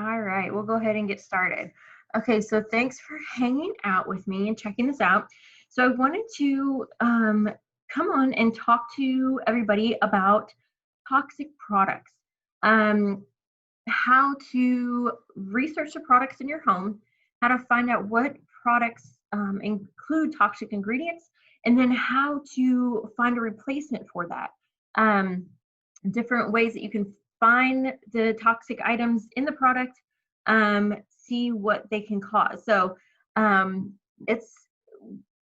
All right, we'll go ahead and get started. Okay, so thanks for hanging out with me and checking this out. So I wanted to come on and talk to everybody about toxic products, um, how to research the products in your home, how to find out what products include toxic ingredients, and then how to find a replacement for that. Um, Different ways that you can find the toxic items in the product, see what they can cause. So um, it's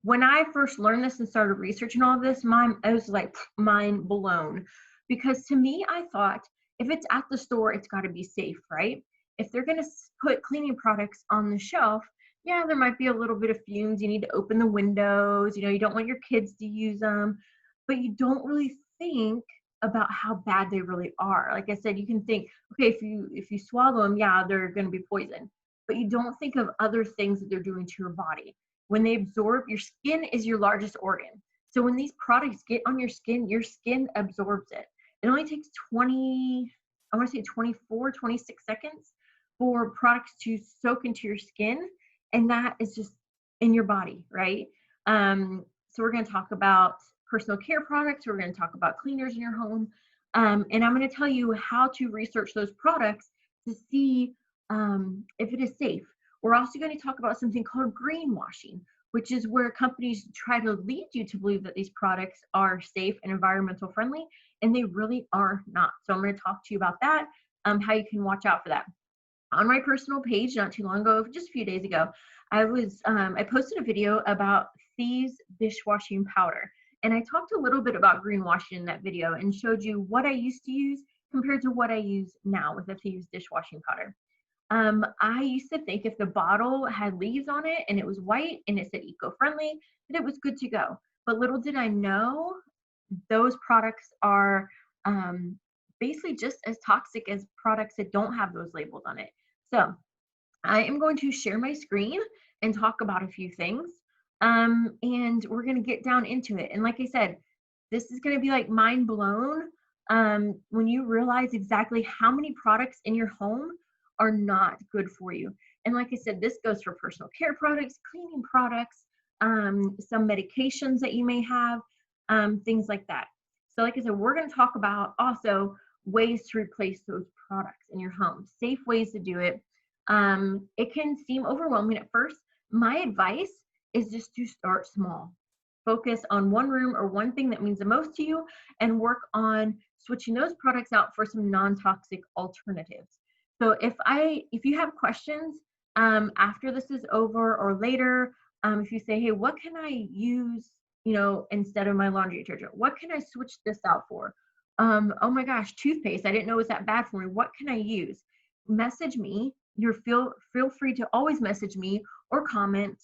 when I first learned this and started researching all of this, I was like mind blown, because to me, I thought if it's at the store, it's got to be safe, right? If they're going to put cleaning products on the shelf, yeah, there might be a little bit of fumes. You need to open the windows. You don't want your kids to use them, but you don't really think about how bad they really are. Like I said, you can think, okay, if you swallow them, yeah, they're going to be poison, but you don't think of other things that they're doing to your body. When they absorb, your skin is your largest organ. So when these products get on your skin absorbs it. It only takes 20, I want to say 24, 26 seconds for products to soak into your skin. And that is just in your body, right? So we're going to talk about personal care products. We're going to talk about cleaners in your home. And I'm going to tell you how to research those products to see if it is safe. We're also going to talk about something called greenwashing, which is where companies try to lead you to believe that these products are safe and environmental friendly, and they really are not. So I'm going to talk to you about that, how you can watch out for that. On my personal page, not too long ago, just a few days ago, I posted a video about Thieves dishwashing powder. And I talked a little bit about greenwashing in that video and showed you what I used to use compared to what I use now with the Thieves dishwashing powder. I used to think if the bottle had leaves on it and it was white and it said eco-friendly, that it was good to go. But little did I know, those products are basically just as toxic as products that don't have those labels on it. So I am going to share my screen and talk about a few things. And we're going to get down into it. And like I said, this is going to be like mind blown when you realize exactly how many products in your home are not good for you. And like I said, this goes for personal care products, cleaning products, some medications that you may have, things like that. So like I said, we're going to talk about also ways to replace those products in your home, safe ways to do it. It can seem overwhelming at first. My advice is just to start small. Focus on one room or one thing that means the most to you and work on switching those products out for some non-toxic alternatives. So if you have questions after this is over or later, if you say, hey, what can I use, instead of my laundry detergent? What can I switch this out for? Oh my gosh, toothpaste, I didn't know it was that bad for me. What can I use? Message me. Feel free to always message me or comment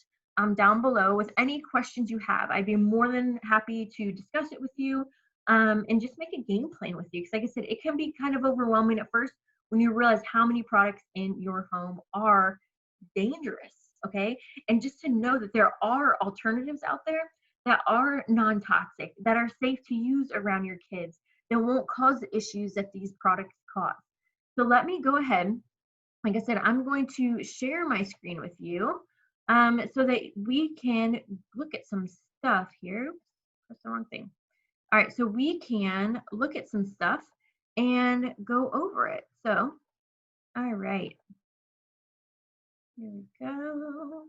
down below with any questions you have. I'd be more than happy to discuss it with you and just make a game plan with you. Because like I said, it can be kind of overwhelming at first when you realize how many products in your home are dangerous, okay? And just to know that there are alternatives out there that are non-toxic, that are safe to use around your kids, that won't cause the issues that these products cause. So let me go ahead. Like I said, I'm going to share my screen with you so that we can look at some stuff here. That's the wrong thing. All right, so we can look at some stuff and go over it. So, all right. Here we go.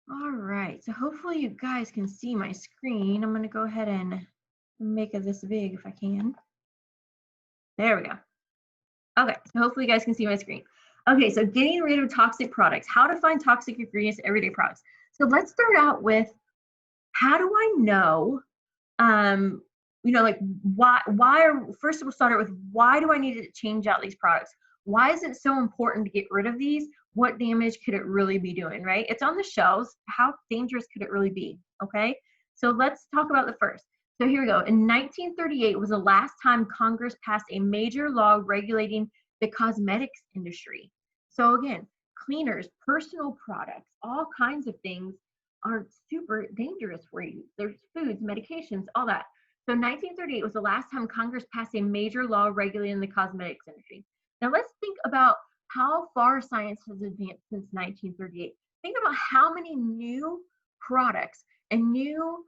All right, so hopefully you guys can see my screen. I'm gonna go ahead and make it this big if I can. There we go. Okay, so hopefully you guys can see my screen. Okay, so getting rid of toxic products, how to find toxic ingredients in everyday products. So let's start out with, how do I know, like first we'll start with, why do I need to change out these products? Why is it so important to get rid of these? What damage could it really be doing, right? It's on the shelves. How dangerous could it really be, okay? So let's talk about the first. So here we go. In 1938 was the last time Congress passed a major law regulating the cosmetics industry. So again, cleaners, personal products, all kinds of things are super dangerous for you. There's foods, medications, all that. So 1938 was the last time Congress passed a major law regulating the cosmetics industry. Now let's think about how far science has advanced since 1938. Think about how many new products and new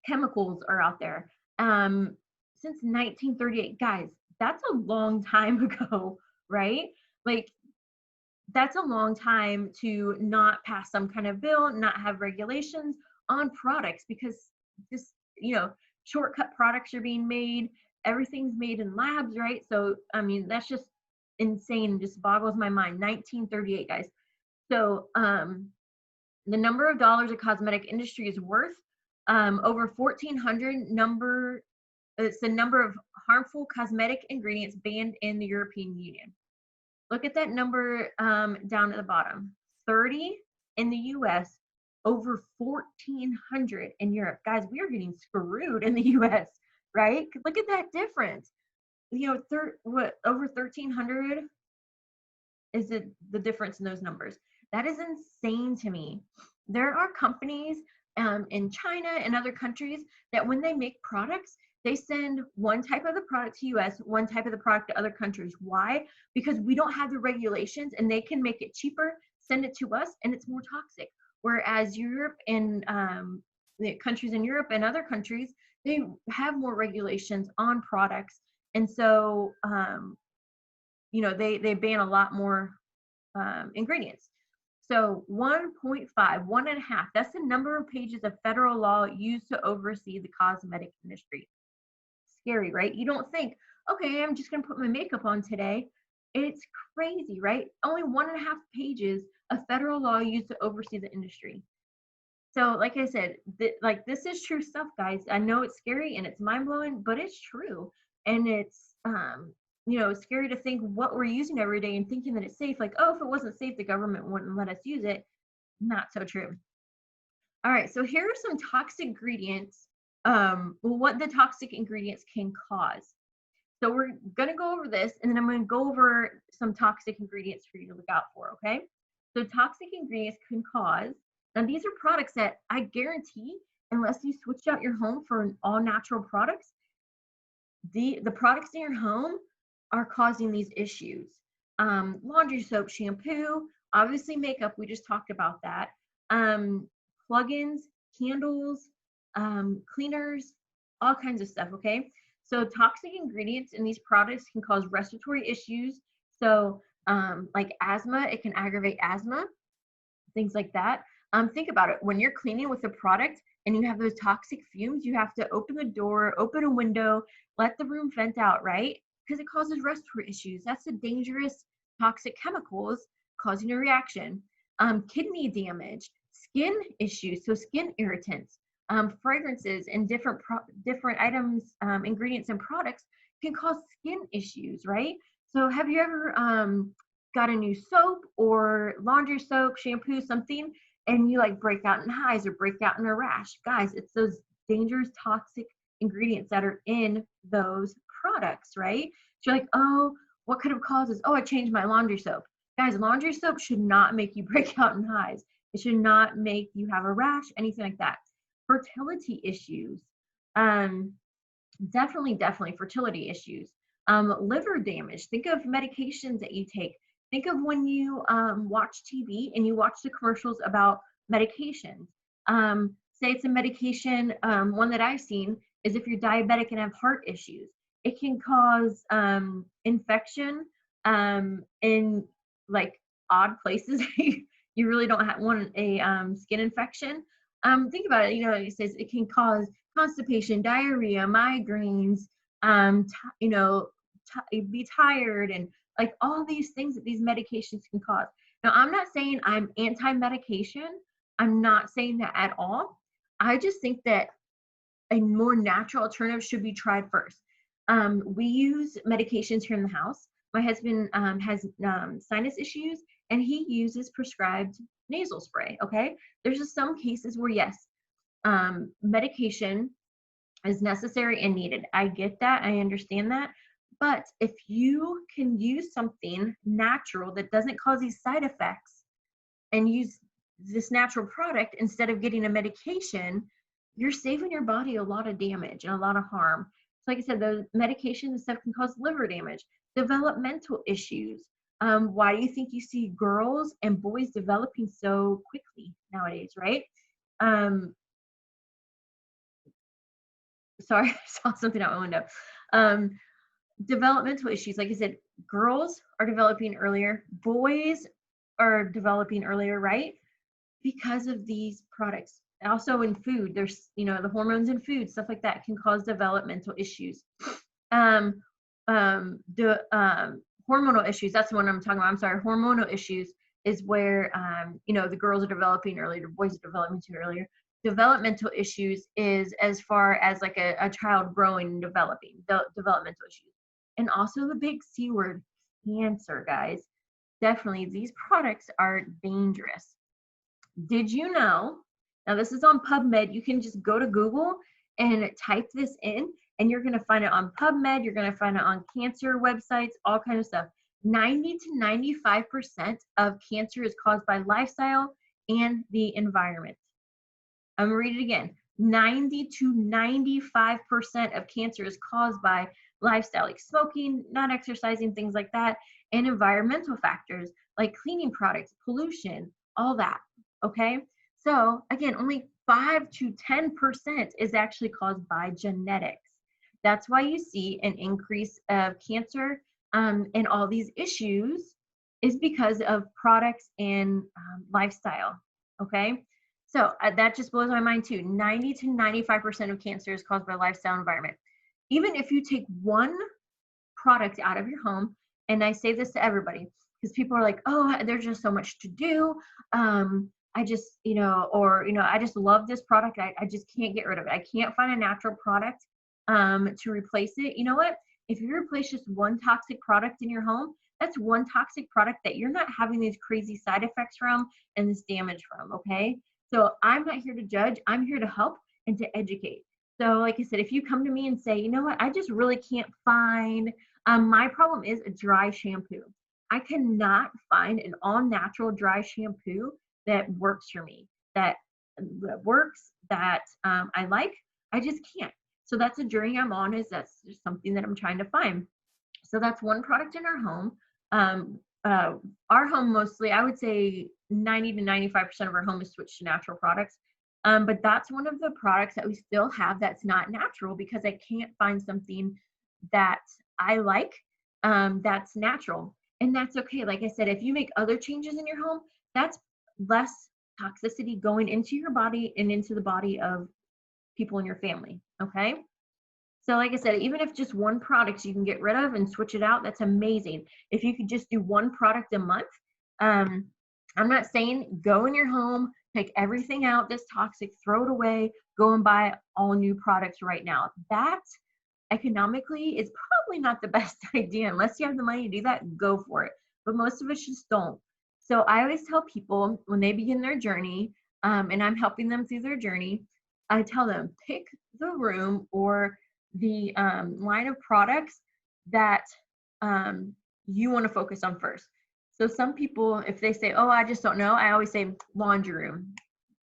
chemicals are out there since 1938. Guys, that's a long time ago, right? Like, that's a long time to not pass some kind of bill, not have regulations on products, because just, shortcut products are being made. Everything's made in labs, right? So, I mean, that's just insane. Just boggles my mind. 1938, guys. So, the number of dollars the cosmetic industry is worth, over 1,400 number. It's the number of harmful cosmetic ingredients banned in the European Union. Look at that number down at the bottom. 30 in the US, over 1,400 in Europe. Guys, we are getting screwed in the US, right? Look at that difference. Over 1,300 is the difference in those numbers. That is insane to me. There are companies in China and other countries that when they make products, they send one type of the product to US, one type of the product to other countries. Why? Because we don't have the regulations, and they can make it cheaper, send it to us, and it's more toxic. Whereas Europe and the countries in Europe and other countries, they have more regulations on products. And so, they ban a lot more ingredients. So 1.5, 1.5, that's the number of pages of federal law used to oversee the cosmetic industry. Scary, right? You don't think, okay, I'm just going to put my makeup on today. It's crazy, right? Only 1.5 pages of federal law used to oversee the industry. So, like I said, this is true stuff, guys. I know it's scary and it's mind-blowing, but it's true. And it's, it's scary to think what we're using every day and thinking that it's safe. Like, oh, if it wasn't safe, the government wouldn't let us use it. Not so true. All right, so here are some toxic ingredients, what the toxic ingredients can cause. So we're going to go over this, and then I'm going to go over some toxic ingredients for you to look out for, okay? So toxic ingredients can cause, now these are products that I guarantee, unless you switch out your home for an all-natural products, the products in your home are causing these issues. Laundry soap, shampoo, obviously makeup, we just talked about that. Plugins, candles, cleaners, all kinds of stuff, okay? So toxic ingredients in these products can cause respiratory issues. So like asthma, it can aggravate asthma, things like that. Think about it. When you're cleaning with a product and you have those toxic fumes, you have to open the door, open a window, let the room vent out, right? Because it causes respiratory issues. That's the dangerous toxic chemicals causing a reaction. Kidney damage, skin issues, so skin irritants, fragrances, and different items, ingredients and products can cause skin issues, right? So have you ever got a new soap or laundry soap, shampoo, something, and you like break out in hives or break out in a rash? Guys, it's those dangerous toxic ingredients that are in those products, right? So you're like, oh, what could have caused this? Oh, I changed my laundry soap. Guys, laundry soap should not make you break out in hives. It should not make you have a rash, anything like that. Fertility issues, definitely fertility issues. Liver damage. Think of medications that you take. Think of when you watch TV and you watch the commercials about medications. Say it's a medication, one that I've seen is if you're diabetic and have heart issues, it can cause infection in like odd places. You really don't want a skin infection. Think about it. It says it can cause constipation, diarrhea, migraines, be tired, and like all these things that these medications can cause. Now, I'm not saying I'm anti-medication. I'm not saying that at all. I just think that a more natural alternative should be tried first. We use medications here in the house. My husband has sinus issues, and he uses prescribed nasal spray, okay? There's just some cases where, yes, medication is necessary and needed. I get that. I understand that. But if you can use something natural that doesn't cause these side effects and use this natural product instead of getting a medication, you're saving your body a lot of damage and a lot of harm. So like I said, the medication and stuff can cause liver damage, developmental issues, Why do you think you see girls and boys developing so quickly nowadays, right? Um, sorry, I saw something out my window. Um, Developmental issues, like I said, girls are developing earlier, boys are developing earlier, right? Because of these products. Also in food, there's, the hormones in food, stuff like that can cause developmental issues. Um, the hormonal issues, that's the one I'm talking about. I'm sorry, hormonal issues is where, the girls are developing earlier, the boys are developing too earlier. Developmental issues is as far as like a child growing and developing, developmental issues. And also the big C word, cancer, guys. Definitely, these products are dangerous. Did you know? Now, this is on PubMed. You can just go to Google and type this in, and you're going to find it on PubMed. You're going to find it on cancer websites, all kind of stuff. 90 to 95% of cancer is caused by lifestyle and the environment. I'm going to read it again. 90 to 95% of cancer is caused by lifestyle, like smoking, not exercising, things like that, and environmental factors like cleaning products, pollution, all that. Okay, so again, only 5 to 10% is actually caused by genetics. That's why you see an increase of cancer and all these issues is because of products and lifestyle. Okay, so that just blows my mind too. 90 to 95% of cancer is caused by lifestyle environment. Even if you take one product out of your home, and I say this to everybody because people are like, oh, there's just so much to do. I just, I just love this product. I just can't get rid of it. I can't find a natural product to replace it. You know what? If you replace just one toxic product in your home, that's one toxic product that you're not having these crazy side effects from and this damage from, okay? So I'm not here to judge. I'm here to help and to educate. So like I said, if you come to me and say, you know what, I just really can't find, my problem is a dry shampoo. I cannot find an all-natural dry shampoo that works for me, that works, that I like. I just can't. So that's a journey I'm on, is that's just something that I'm trying to find. So that's one product in our home. Um, our home mostly, I would say 90 to 95% of our home is switched to natural products. But that's one of the products that we still have that's not natural because I can't find something that I like that's natural. And that's okay. Like I said, if you make other changes in your home, that's less toxicity going into your body and into the body of people in your family. Okay. So like I said, even if just one product you can get rid of and switch it out, that's amazing. If you could just do one product a month, I'm not saying go in your home, take everything out that's toxic, throw it away, go and buy all new products right now. That economically is probably not the best idea. Unless you have the money to do that, go for it. But most of us just don't. So I always tell people when they begin their journey, and I'm helping them through their journey, I tell them pick the room or the line of products that you want to focus on first. So some people, if they say, oh, I just don't know, I always say laundry room.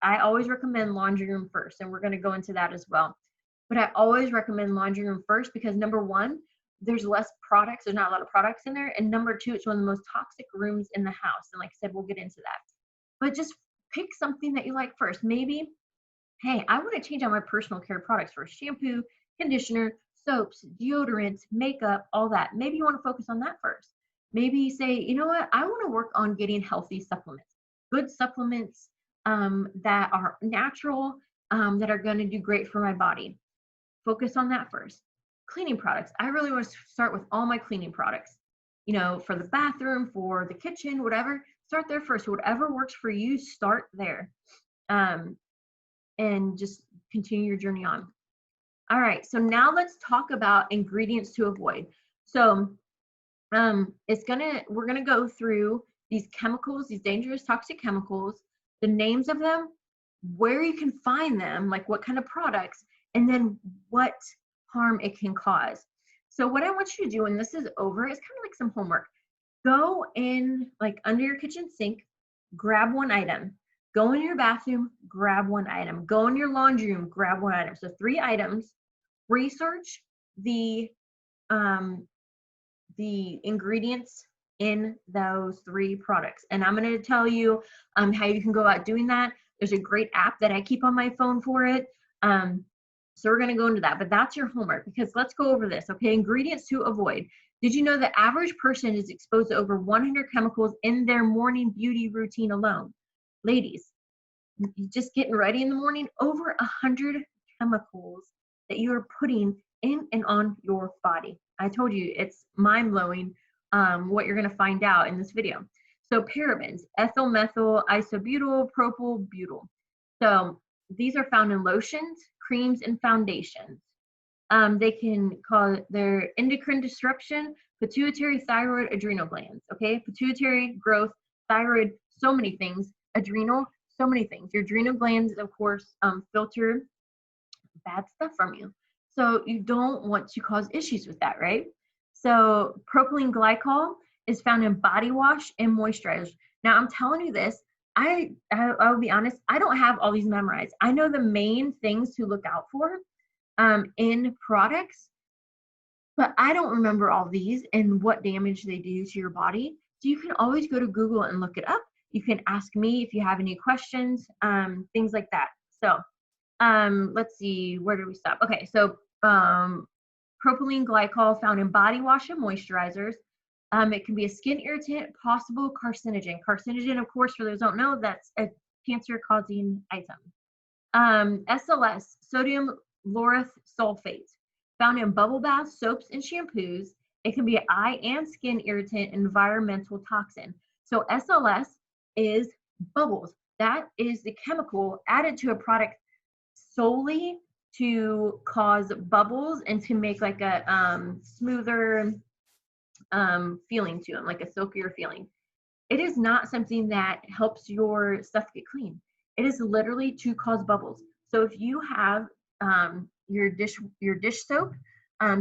I always recommend laundry room first, and we're going to go into that as well. But I always recommend laundry room first because number one, there's less products. There's not a lot of products in there. And number two, it's one of the most toxic rooms in the house. And like I said, we'll get into that. But just pick something that you like first. Maybe, hey, I want to change out my personal care products first. Shampoo, conditioner, soaps, deodorant, makeup, all that. Maybe you want to focus on that first. Maybe say, you know what, I want to work on getting healthy supplements, good supplements that are natural, that are going to do great for my body. Focus on that first. Cleaning products. I really want to start with all my cleaning products, for the bathroom, for the kitchen, whatever. Start there first. Whatever works for you, start there. And just continue your journey on. All right, so now let's talk about ingredients to avoid. So we're gonna go through these chemicals, these dangerous toxic chemicals, the names of them, where you can find them, like what kind of products, and then what harm it can cause. So what I want you to do when this is over is kind of like some homework. Go in, like under your kitchen sink, grab one item. Go in your bathroom, grab one item. Go in your laundry room, grab one item. So 3 items. Research the ingredients in those 3 products. And I'm going to tell you how you can go about doing that. There's a great app that I keep on my phone for it. So we're going to go into that, but that's your homework, because let's go over this. Okay, ingredients to avoid. Did you know the average person is exposed to over 100 chemicals in their morning beauty routine alone? Ladies, just getting ready in the morning, over 100 chemicals that you are putting in and on your body. I told you, it's mind-blowing what you're going to find out in this video. So parabens, ethyl methyl isobutyl propyl butyl. So these are found in lotions, creams, and foundations. They can cause their endocrine disruption, pituitary, thyroid, adrenal glands. Okay, pituitary, growth, thyroid, so many things. Adrenal, so many things. Your adrenal glands, of course, filter bad stuff from you. So you don't want to cause issues with that, right? So propylene glycol is found in body wash and moisturizers. Now I'm telling you this, I'll be honest, I don't have all these memorized. I know the main things to look out for in products, but I don't remember all these and what damage they do to your body. So you can always go to Google and look it up. You can ask me if you have any questions, things like that. So let's see, where do we stop? Okay, so propylene glycol found in body wash and moisturizers. It can be a skin irritant, possible carcinogen. Carcinogen, of course, for those who don't know, that's a cancer-causing item. SLS, sodium lauryl sulfate, found in bubble baths, soaps, and shampoos. It can be an eye and skin irritant, environmental toxin. So SLS is bubbles. That is the chemical added to a product solely to cause bubbles and to make like a smoother feeling to them, like a silkier feeling. It is not something that helps your stuff get clean. It is literally to cause bubbles. So if you have your dish soap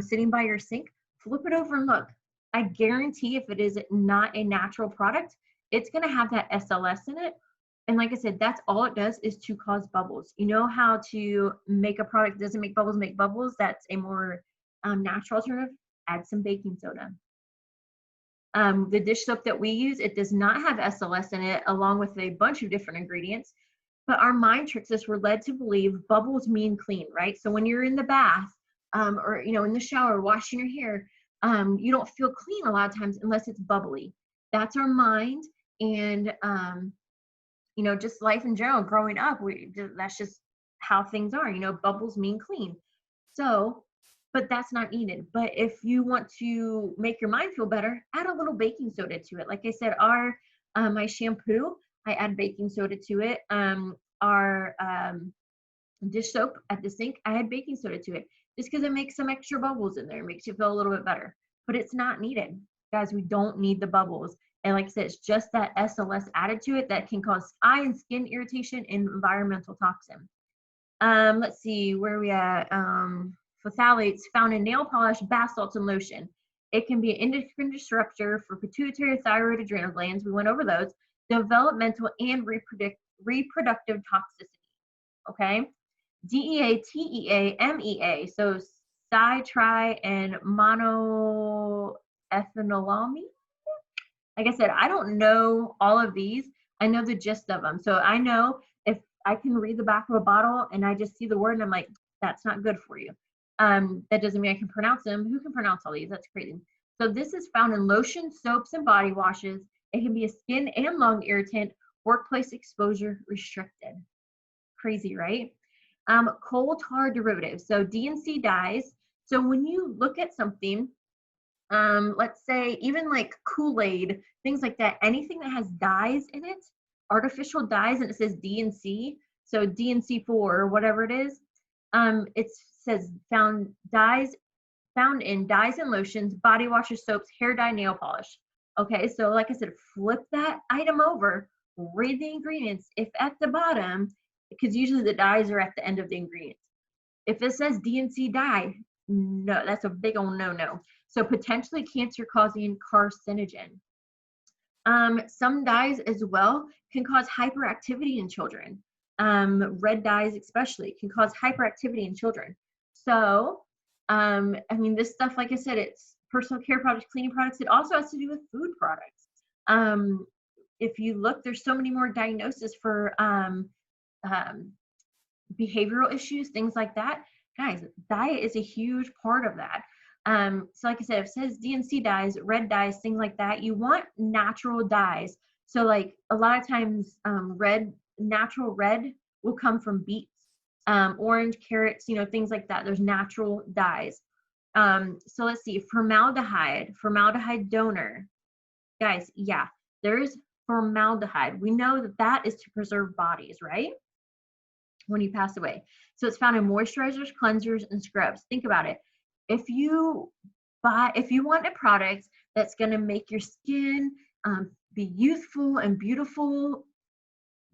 sitting by your sink, flip it over and look. I guarantee if it is not a natural product, it's going to have that SLS in it. And like I said, that's all it does, is to cause bubbles. You know how to make a product that doesn't make bubbles? That's a more natural alternative. Add some baking soda. The dish soap that we use, it does not have SLS in it, along with a bunch of different ingredients. But our mind tricks us. We're led to believe bubbles mean clean, right? So when you're in the bath or in the shower washing your hair, you don't feel clean a lot of times unless it's bubbly. That's our mind, and just life in general. Growing up, that's just how things are. Bubbles mean clean. So, but that's not needed. But if you want to make your mind feel better, add a little baking soda to it. Like I said, my shampoo, I add baking soda to it. Our dish soap at the sink, I add baking soda to it, just because it makes some extra bubbles in there. It makes you feel a little bit better. But it's not needed. Guys, we don't need the bubbles. And like I said, it's just that SLS added to it that can cause eye and skin irritation and environmental toxin. Let's see, where are we at? Phthalates found in nail polish, bath salts, and lotion. It can be an endocrine disruptor for pituitary, thyroid, adrenal glands. We went over those. Developmental and reproductive toxicity. Okay? DEA, TEA, MEA. So ci-tri and monoethanolamine. Like I said, I don't know all of these. I know the gist of them. So I know if I can read the back of a bottle and I just see the word and I'm like, that's not good for you. That doesn't mean I can pronounce them. Who can pronounce all these? That's crazy. So this is found in lotions, soaps, and body washes. It can be a skin and lung irritant. Workplace exposure restricted. Crazy, right? Coal tar derivatives. So D&C dyes. So when you look at something, let's say even like Kool-Aid, things like that, anything that has dyes in it, artificial dyes, and it says D&C, so D&C4 or whatever it is, it says found in dyes and lotions, body washes, soaps, hair dye, nail polish. Okay, so like I said, flip that item over, read the ingredients. If at the bottom, because usually the dyes are at the end of the ingredients. If it says D&C dye, no, that's a big old no-no. So potentially cancer-causing carcinogen. Some dyes as well can cause hyperactivity in children. Red dyes especially can cause hyperactivity in children. So, this stuff, like I said, it's personal care products, cleaning products. It also has to do with food products. If you look, there's so many more diagnoses for behavioral issues, things like that. Guys, diet is a huge part of that. So like I said, if it says DNC dyes, red dyes, things like that, you want natural dyes. So like a lot of times natural red will come from beets, orange, carrots, things like that. There's natural dyes. So let's see, formaldehyde donor. Guys, yeah, there's formaldehyde. We know that that is to preserve bodies, right? When you pass away. So it's found in moisturizers, cleansers, and scrubs. Think about it. If you want a product that's going to make your skin be youthful and beautiful,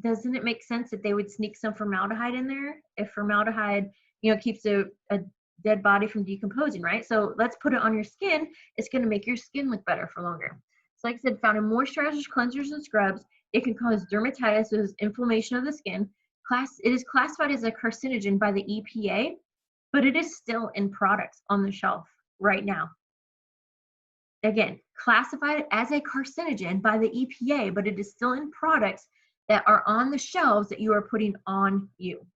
doesn't it make sense that they would sneak some formaldehyde in there? If formaldehyde, keeps a dead body from decomposing, right? So let's put it on your skin. It's going to make your skin look better for longer. So like I said, found in moisturizers, cleansers, and scrubs. It can cause dermatitis, so inflammation of the skin. It is classified as a carcinogen by the EPA, but it is still in products on the shelf right now. Again, classified as a carcinogen by the EPA, but it is still in products that are on the shelves that you are putting on you.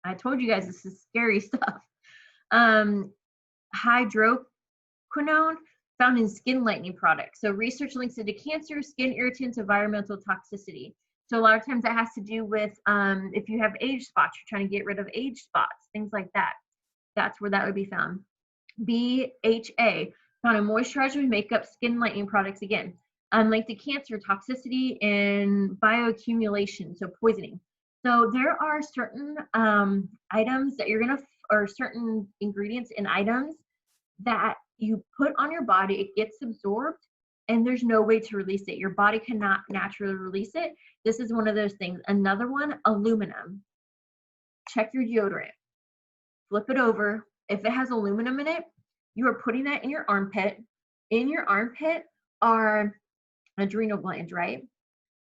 I told you guys this is scary stuff. Hydroquinone, found in skin lightening products. So research links it to cancer, skin irritants, environmental toxicity. So a lot of times that has to do with if you have age spots, you're trying to get rid of age spots, things like that. That's where that would be found. BHA, found in moisturizer, makeup, skin lightening products again. Linked to cancer, toxicity, and bioaccumulation, so poisoning. So there are certain items that or certain ingredients in items that you put on your body, it gets absorbed, and there's no way to release it. Your body cannot naturally release it. This is one of those things. Another one, aluminum. Check your deodorant. Flip it over. If it has aluminum in it, you are putting that in your armpit. In your armpit are adrenal glands, right?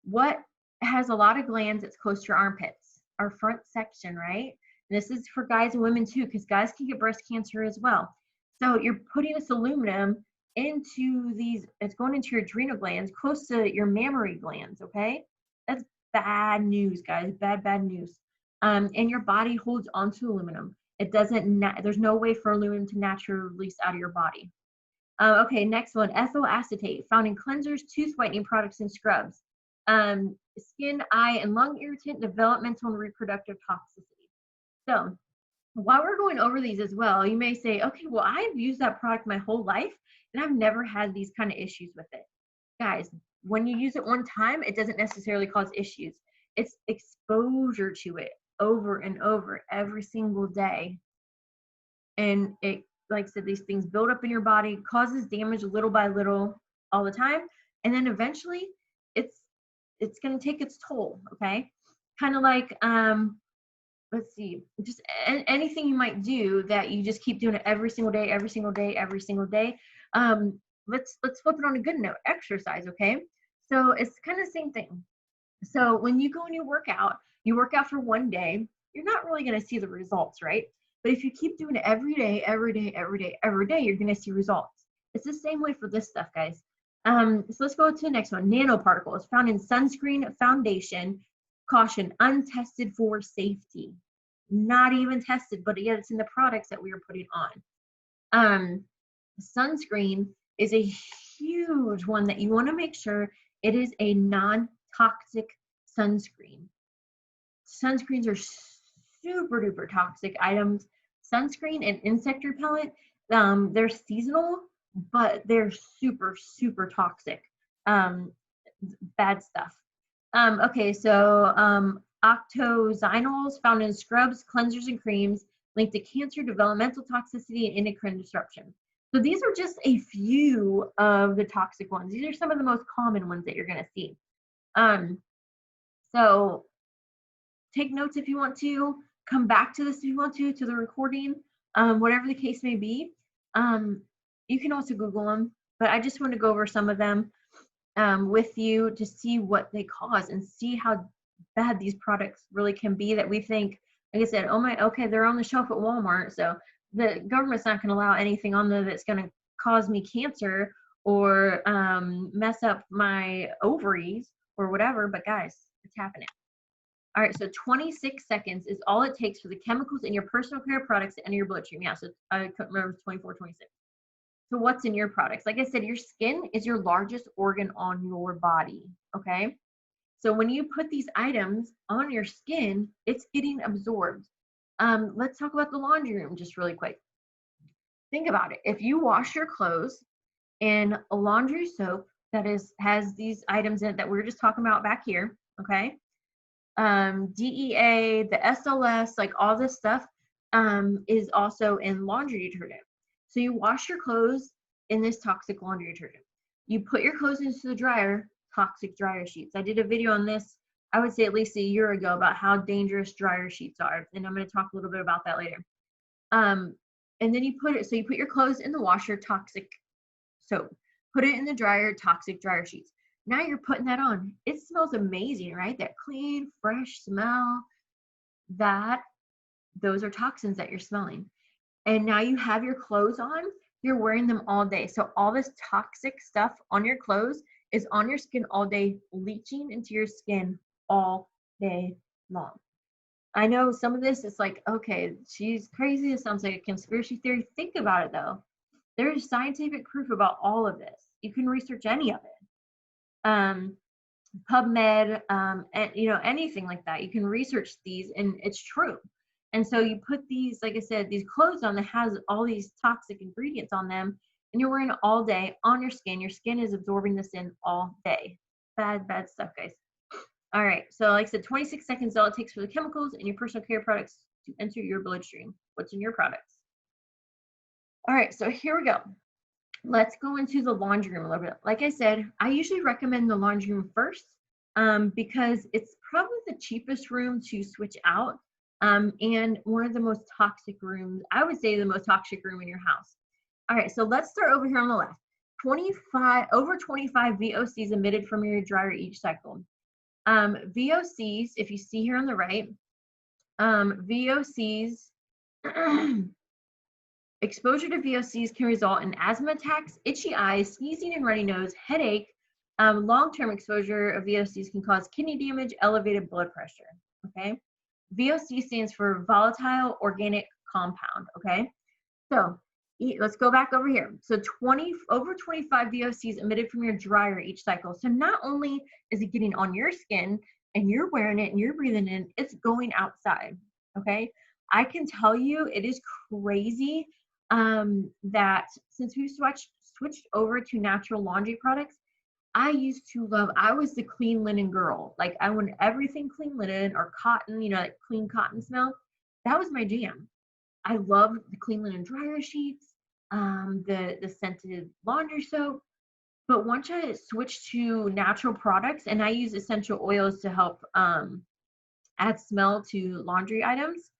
What has a lot of glands that's close to your armpits? Our front section, right? And this is for guys and women too, because guys can get breast cancer as well. So you're putting this aluminum into it's going into your adrenal glands, close to your mammary glands, okay? That's bad news, guys, bad news. And your body holds onto aluminum. It doesn't, there's no way for aluminum to naturally release out of your body. Okay, next one, ethyl acetate, found in cleansers, tooth whitening products, and scrubs. Skin, eye, and lung irritant, developmental and reproductive toxicity. So while we're going over these as well, you may say, okay, well, I've used that product my whole life, and I've never had these kind of issues with it. Guys, when you use it one time, it doesn't necessarily cause issues. It's exposure to it over and over every single day. And it, like I said, these things build up in your body, causes damage little by little all the time. And then eventually it's going to take its toll, okay? Kind of like, let's see, just anything you might do that you just keep doing it every single day. Let's flip it on a good note, exercise, okay? So it's kind of the same thing. So when you go and you work out for one day, you're not really going to see the results, right? But if you keep doing it every day, you're going to see results. It's the same way for this stuff, guys. So let's go to the next one. Nanoparticles found in sunscreen, foundation. Caution, untested for safety. Not even tested, but yet it's in the products that we are putting on. Sunscreen is a huge one that you want to make sure it is a non-toxic sunscreen. Sunscreens are super duper toxic items. Sunscreen and insect repellent, they're seasonal, but they're super, super toxic. Bad stuff. Okay, so octozinols found in scrubs, cleansers, and creams linked to cancer, developmental toxicity, and endocrine disruption. So these are just a few of the toxic ones. These are some of the most common ones that you're going to see. So take notes if you want to, come back to this if you want to the recording, whatever the case may be. You can also Google them, but I just want to go over some of them with you to see what they cause and see how bad these products really can be that we think, like I said, oh my, okay, they're on the shelf at Walmart, so the government's not going to allow anything on there that's going to cause me cancer or mess up my ovaries or whatever. But guys, it's happening. All right, so 26 seconds is all it takes for the chemicals in your personal care products to enter your bloodstream. Yeah, so I couldn't remember, it's 24, 26. So what's in your products? Like I said, your skin is your largest organ on your body, okay? So when you put these items on your skin, it's getting absorbed. Let's talk about the laundry room just really quick. Think about it. If you wash your clothes in a laundry soap that has these items in it that we were just talking about back here, okay? DEA, the SLS, like all this stuff is also in laundry detergent. So you wash your clothes in this toxic laundry detergent. You put your clothes into the dryer, toxic dryer sheets. I did a video on this, I would say at least a year ago, about how dangerous dryer sheets are. And I'm going to talk a little bit about that later. And then you put your clothes in the washer, toxic soap. Put it in the dryer, toxic dryer sheets. Now you're putting that on. It smells amazing, right? That clean, fresh smell. Those are toxins that you're smelling. And now you have your clothes on, you're wearing them all day. So all this toxic stuff on your clothes is on your skin all day, leaching into your skin all day long. I know some of this is like, okay, she's crazy. It sounds like a conspiracy theory. Think about it though. There is scientific proof about all of this. You can research any of it. PubMed, and anything like that. You can research these, and it's true. And so you put these, like I said, these clothes on that has all these toxic ingredients on them, and you're wearing it all day on your skin. Your skin is absorbing this in all day. Bad stuff, guys. All right, so like I said, 26 seconds is all it takes for the chemicals in your personal care products to enter your bloodstream. What's in your products? All right, so here we go. Let's go into the laundry room a little bit. Like I said, I usually recommend the laundry room first because it's probably the cheapest room to switch out and one of the most toxic rooms. I would say the most toxic room in your house. All right, so let's start over here on the left. Over 25 VOCs emitted from your dryer each cycle. VOCs, if you see here on the right, VOCs, exposure to VOCs can result in asthma attacks, itchy eyes, sneezing and runny nose, headache. Long-term exposure of VOCs can cause kidney damage, elevated blood pressure, okay? VOC stands for volatile organic compound, okay? So let's go back over here. So over 25 VOCs emitted from your dryer each cycle. So not only is it getting on your skin and you're wearing it and you're breathing in, it's going outside, okay? I can tell you it is crazy that since we've switched over to natural laundry products, I was the clean linen girl. Like I wanted everything clean linen or cotton, like clean cotton smell. That was my jam. I love the clean linen dryer sheets, the scented laundry soap. But once I switched to natural products, and I use essential oils to help add smell to laundry items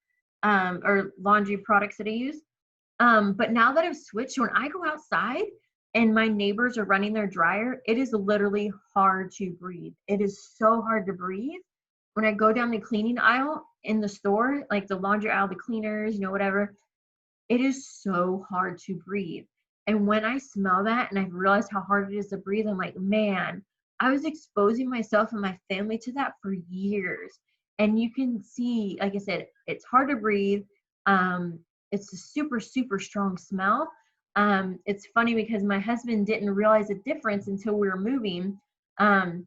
or laundry products that I use. But now that I've switched, when I go outside and my neighbors are running their dryer, it is literally hard to breathe. It is so hard to breathe. When I go down the cleaning aisle in the store, like the laundry aisle, the cleaners, whatever, it is so hard to breathe. And when I smell that and I've realized how hard it is to breathe, I'm like, man, I was exposing myself and my family to that for years. And you can see, like I said, it's hard to breathe. It's a super, super strong smell. It's funny because my husband didn't realize the difference until we were moving. And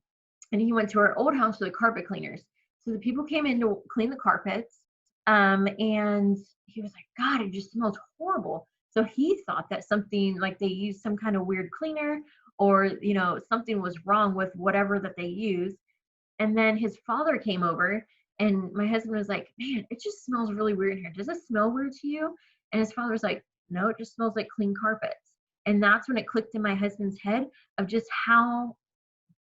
he went to our old house with the carpet cleaners. So the people came in to clean the carpets. And he was like, God, it just smells horrible. So he thought that something, like they used some kind of weird cleaner or, something was wrong with whatever that they used. And then his father came over and my husband was like, man, it just smells really weird in here. Does it smell weird to you? And his father was like, no, it just smells like clean carpets. And that's when it clicked in my husband's head of just how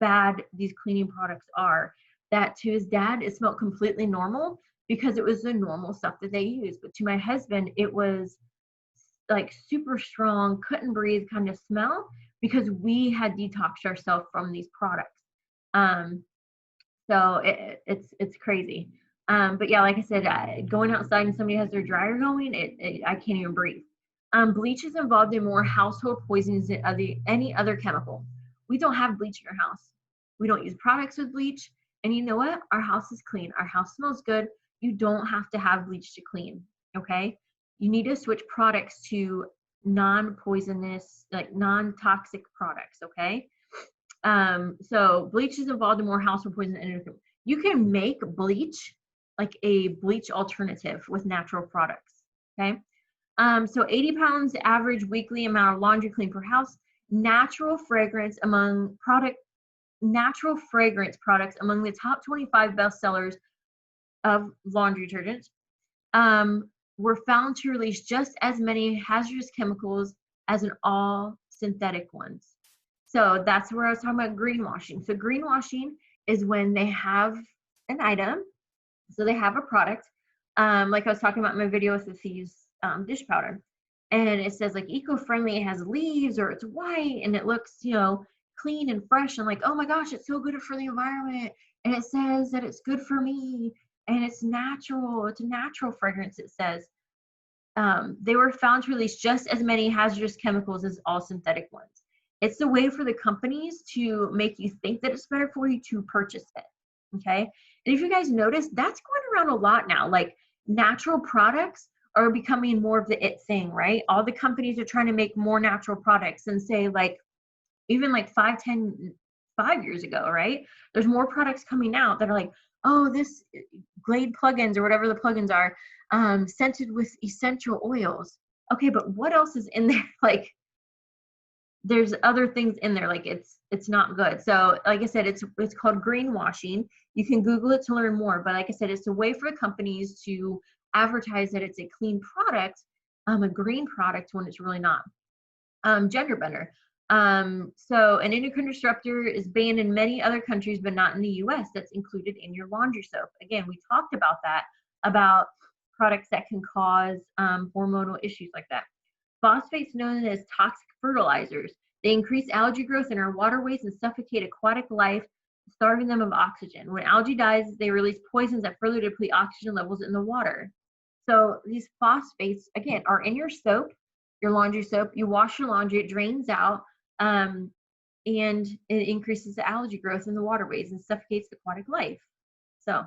bad these cleaning products are. That to his dad, it smelled completely normal because it was the normal stuff that they use. But to my husband, it was like super strong, couldn't breathe kind of smell because we had detoxed ourselves from these products. So it's crazy. But yeah, like I said, going outside and somebody has their dryer going, I can't even breathe. Bleach is involved in more household poisons than any other chemical. We don't have bleach in our house. We don't use products with bleach. And you know what? Our house is clean. Our house smells good. You don't have to have bleach to clean. Okay? You need to switch products to non-poisonous, like non-toxic products. Okay? So bleach is involved in more household poison than anything. You can make bleach like a bleach alternative with natural products. Okay? So 80 pounds average weekly amount of laundry clean per house. Natural fragrance products among the top 25 bestsellers of laundry detergents were found to release just as many hazardous chemicals as in all synthetic ones. So that's where I was talking about greenwashing. So greenwashing is when they have an item, so they have a product, like I was talking about in my video with the Thieves dish powder, and it says like eco-friendly, it has leaves or it's white and it looks, you know, clean and fresh, and like, oh my gosh, it's so good for the environment, and it says that it's good for me, and it's natural, it's a natural fragrance, it says. They were found to release just as many hazardous chemicals as all synthetic ones. It's a way for the companies to make you think that it's better for you to purchase it. Okay. And if you guys notice, that's going around a lot now. Like natural products are becoming more of the it thing, right? All the companies are trying to make more natural products, and say like, even like 5 years ago, right? There's more products coming out that are like, oh, this Glade plugins or whatever the plugins are, scented with essential oils. Okay, but what else is in there? Like, there's other things in there, like it's not good. So like I said, it's called greenwashing. You can Google it to learn more, but like I said, it's a way for companies to advertise that it's a clean product, a green product, when it's really not. Gender bender. So an endocrine disruptor is banned in many other countries, but not in the US. That's included in your laundry soap. Again, we talked about that, about products that can cause hormonal issues like that. Phosphates, known as toxic fertilizers, they increase algae growth in our waterways and suffocate aquatic life, starving them of oxygen. When algae dies, they release poisons that further deplete oxygen levels in the water. So these phosphates, again, are in your soap, your laundry soap. You wash your laundry, it drains out, and it increases the algae growth in the waterways and suffocates aquatic life. So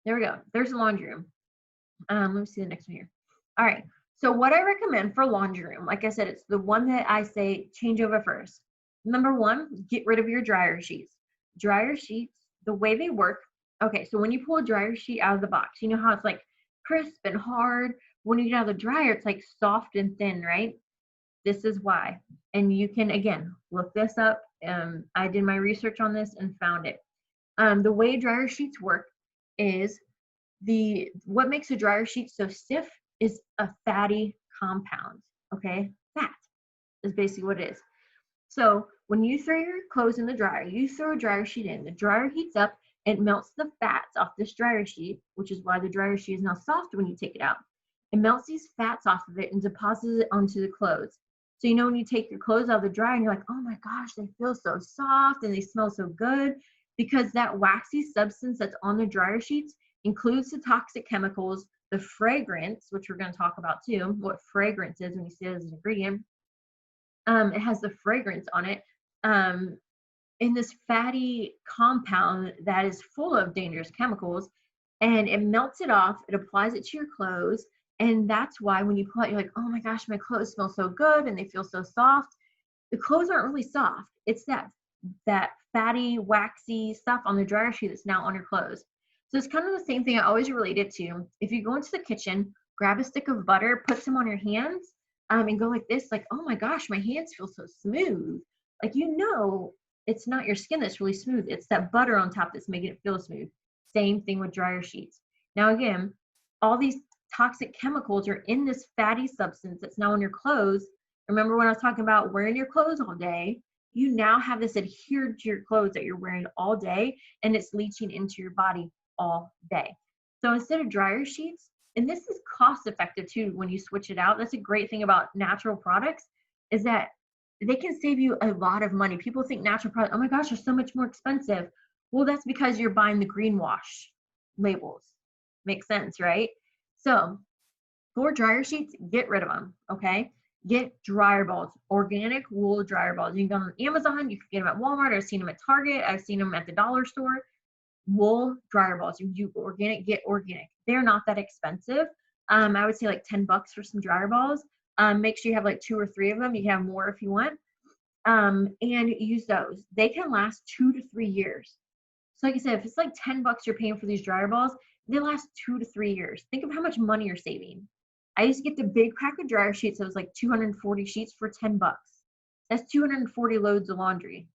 there we go. There's a laundry room. Let me see the next one here. All right. So what I recommend for laundry room, like I said, it's the one that I say change over first. Number one, get rid of your dryer sheets. Dryer sheets, the way they work. Okay, so when you pull a dryer sheet out of the box, you know how it's like crisp and hard. When you get out of the dryer, it's like soft and thin, right? This is why. And you can, again, look this up. I did my research on this and found it. The way dryer sheets work is what makes a dryer sheet so stiff is a fatty compound. Okay, fat is basically what it is. So when you throw your clothes in the dryer, you throw a dryer sheet in, the dryer heats up, it melts the fats off this dryer sheet, which is why the dryer sheet is now soft when you take it out. It melts these fats off of it and deposits it onto the clothes. So you know when you take your clothes out of the dryer and you're like, oh my gosh, they feel so soft and they smell so good, because that waxy substance that's on the dryer sheets includes the toxic chemicals, the fragrance, which we're going to talk about too, what fragrance is when you see it as an ingredient. It has the fragrance on it, in this fatty compound that is full of dangerous chemicals, and it melts it off, it applies it to your clothes, and that's why when you pull out, you're like, oh my gosh, my clothes smell so good and they feel so soft. The clothes aren't really soft. It's that fatty, waxy stuff on the dryer sheet that's now on your clothes. So it's kind of the same thing I always relate it to. If you go into the kitchen, grab a stick of butter, put some on your hands, and go like this, like, oh my gosh, my hands feel so smooth. Like, you know, it's not your skin that's really smooth. It's that butter on top that's making it feel smooth. Same thing with dryer sheets. Now, again, all these toxic chemicals are in this fatty substance that's now on your clothes. Remember when I was talking about wearing your clothes all day? You now have this adhered to your clothes that you're wearing all day, and it's leaching into your body all day. So instead of dryer sheets, and this is cost effective too when you switch it out. That's a great thing about natural products, is that they can save you a lot of money. People think natural products, oh my gosh, they're so much more expensive. Well, that's because you're buying the greenwash labels. Makes sense, right? So for dryer sheets, get rid of them, okay? Get dryer balls, organic wool dryer balls. You can go on Amazon, you can get them at Walmart. I've seen them at Target. I've seen them at the dollar store. Wool dryer balls. You organic, get organic. They're not that expensive. I would say like $10 for some dryer balls. Make sure you have like 2 or 3 of them. You can have more if you want. And use those. They can last 2 to 3 years. So like I said, if it's like $10 you're paying for these dryer balls, they last 2 to 3 years. Think of how much money you're saving. I used to get the big pack of dryer sheets. It was like 240 sheets for $10. That's 240 loads of laundry.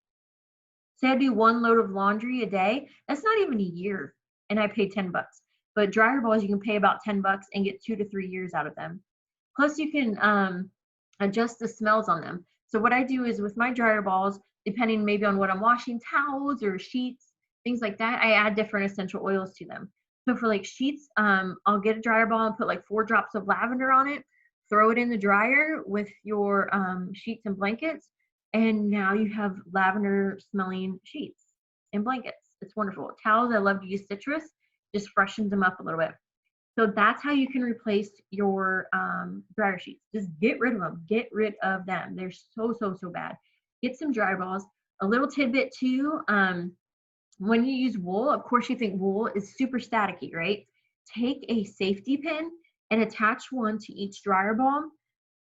Say I do 1 load of laundry a day. That's not even a year, and I pay $10. But dryer balls, you can pay about $10 and get 2 to 3 years out of them. Plus, you can adjust the smells on them. So what I do is with my dryer balls, depending maybe on what I'm washing, towels or sheets, things like that, I add different essential oils to them. So for like sheets, I'll get a dryer ball and put like 4 drops of lavender on it, throw it in the dryer with your sheets and blankets, and now you have lavender smelling sheets and blankets. It's wonderful. Towels, I love to use citrus, just freshens them up a little bit. So that's how you can replace your dryer sheets. Just get rid of them. Get rid of them. They're so bad. Get some dryer balls. A little tidbit too, when you use wool, of course you think wool is super staticky, right? Take a safety pin and attach one to each dryer ball,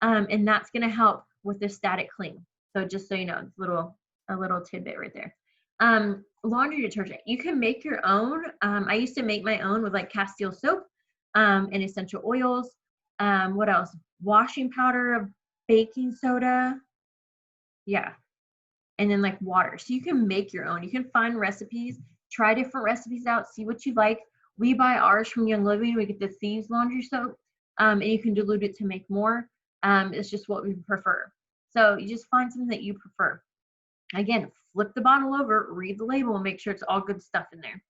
and that's going to help with the static cling. So just so you know, it's a little tidbit right there. Laundry detergent. You can make your own. I used to make my own with like Castile soap and essential oils. What else? Washing powder, baking soda. Yeah. And then like water. So you can make your own. You can find recipes, try different recipes out, see what you like. We buy ours from Young Living. We get the Thieves laundry soap, and you can dilute it to make more. It's just what we prefer. So you just find something that you prefer. Again, flip the bottle over, read the label, and make sure it's all good stuff in there.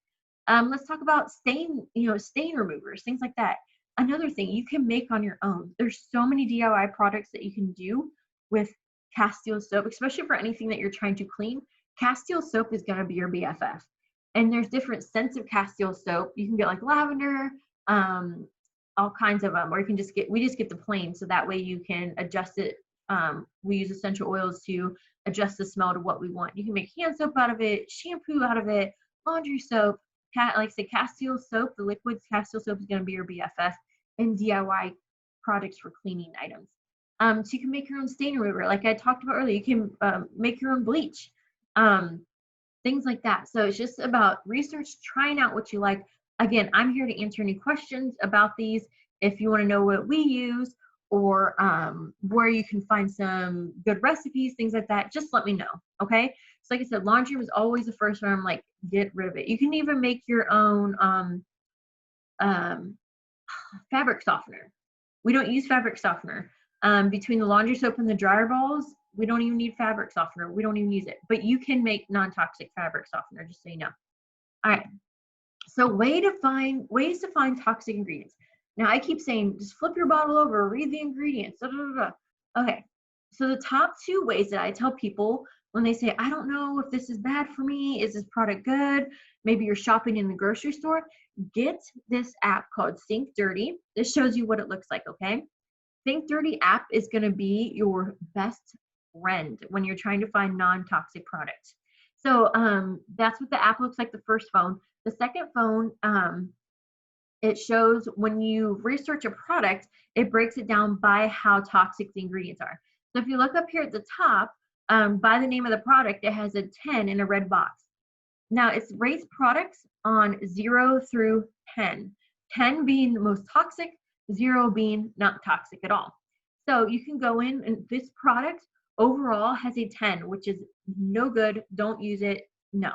Let's talk about stain removers, things like that. Another thing you can make on your own. There's so many DIY products that you can do with Castile soap, especially for anything that you're trying to clean. Castile soap is going to be your BFF. And there's different scents of Castile soap. You can get like lavender, all kinds of them, or you can we just get the plain, so that way you can adjust it. We use essential oils to adjust the smell to what we want. You can make hand soap out of it, shampoo out of it, laundry soap. Like I said, Castile soap, the liquid Castile soap is going to be your BFF, and DIY products for cleaning items. So you can make your own stain remover, like I talked about earlier. You can make your own bleach, things like that. So it's just about research, trying out what you like. Again, I'm here to answer any questions about these. If you want to know what we use, or where you can find some good recipes, things like that, just let me know, okay? So like I said, laundry was always the first one. I'm like, get rid of it. You can even make your own fabric softener. We don't use fabric softener. Between the laundry soap and the dryer balls, we don't even need fabric softener. We don't even use it. But you can make non-toxic fabric softener, just so you know. All right. So ways to find toxic ingredients. Now I keep saying, just flip your bottle over, read the ingredients. Okay. So the top 2 ways that I tell people when they say, I don't know if this is bad for me, is this product good? Maybe you're shopping in the grocery store. Get this app called Think Dirty. This shows you what it looks like, okay? Think Dirty app is going to be your best friend when you're trying to find non-toxic products. So that's what the app looks like, the first phone. The second phone, it shows when you research a product, it breaks it down by how toxic the ingredients are. So if you look up here at the top, by the name of the product, it has a 10 in a red box. Now it rates products on 0 through 10. 10 being the most toxic, 0 being not toxic at all. So you can go in, and this product overall has a 10, which is no good, don't use it, no.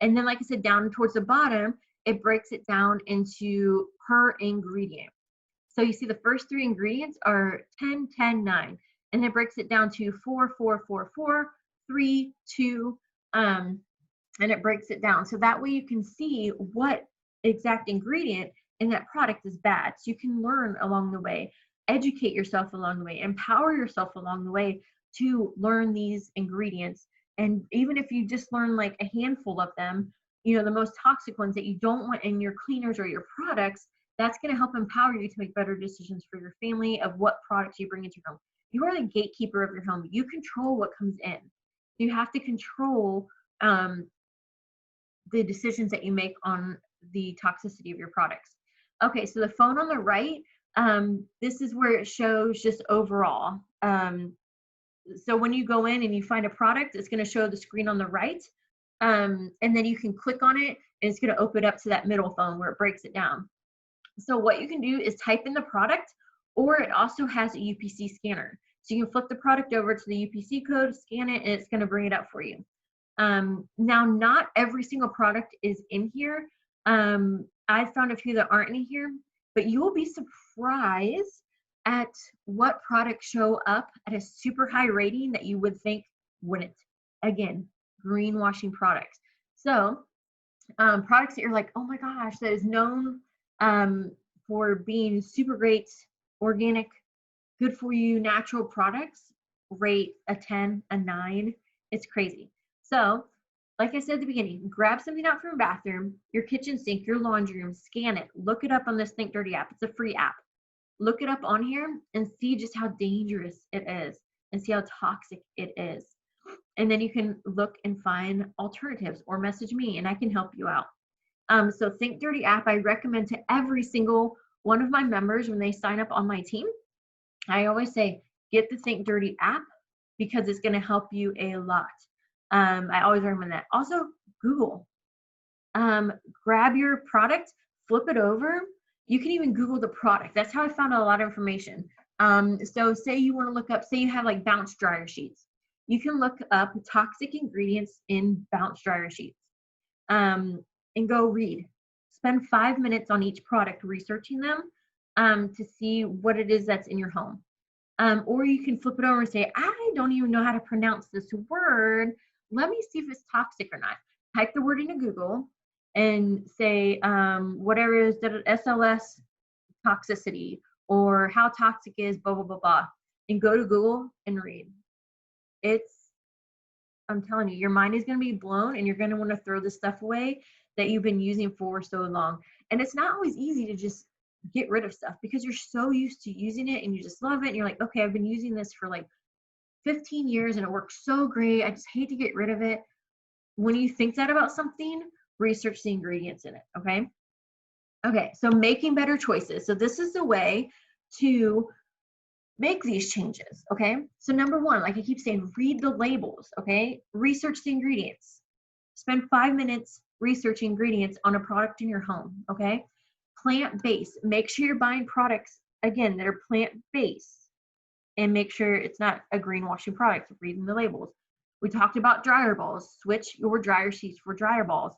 And then like I said, down towards the bottom, it breaks it down into per ingredient. So you see the first 3 ingredients are 10, 10, 9. And it breaks it down to 4, 4, 4, 4, 3, 2, and it breaks it down. So that way you can see what exact ingredient in that product is bad. So you can learn along the way, educate yourself along the way, empower yourself along the way to learn these ingredients. And even if you just learn like a handful of them, the most toxic ones that you don't want in your cleaners or your products, that's going to help empower you to make better decisions for your family of what products you bring into your home. You are the gatekeeper of your home. You control what comes in. You have to control the decisions that you make on the toxicity of your products. Okay, so the phone on the right, this is where it shows just overall. So when you go in and you find a product, it's going to show the screen on the right. And then you can click on it and it's going to open up to that middle phone where it breaks it down. So what you can do is type in the product, or it also has a UPC scanner. So you can flip the product over to the UPC code, scan it, and it's going to bring it up for you. Now, not every single product is in here. I've found a few that aren't in here, but you will be surprised at what products show up at a super high rating that you would think wouldn't. Again, greenwashing products. So products that you're like, oh my gosh, that is known for being super great, organic, good for you, natural products, rate a 10, a 9. It's crazy. So, like I said at the beginning, grab something out from your bathroom, your kitchen sink, your laundry room, scan it, look it up on this Think Dirty app. It's a free app. Look it up on here and see just how dangerous it is and see how toxic it is. And then you can look and find alternatives or message me and I can help you out. So Think Dirty app, I recommend to every single one of my members when they sign up on my team. I always say, get the Think Dirty app because it's going to help you a lot. I always recommend that. Also, Google. Grab your product, flip it over. You can even Google the product. That's how I found a lot of information. So say you want to look up, say you have like bounce dryer sheets. You can look up toxic ingredients in bounce dryer sheets and go read. Spend 5 minutes on each product researching them to see what it is that's in your home. Or you can flip it over and say, I don't even know how to pronounce this word. Let me see if it's toxic or not. Type the word into Google and say whatever is SLS toxicity or how toxic is blah, blah, blah, blah. And go to Google and read. I'm telling you, your mind is going to be blown and you're going to want to throw the stuff away that you've been using for so long. And it's not always easy to just get rid of stuff because you're so used to using it and you just love it. And you're like, okay, I've been using this for like 15 years and it works so great. I just hate to get rid of it. When you think that about something, research the ingredients in it, okay? Okay, so making better choices. So this is the way to make these changes, okay? So number one, like I keep saying, read the labels, okay? Research the ingredients. Spend 5 minutes researching ingredients on a product in your home, okay? Plant-based. Make sure you're buying products, again, that are plant-based. And make sure it's not a greenwashing product, reading the labels. We talked about dryer balls. Switch your dryer sheets for dryer balls.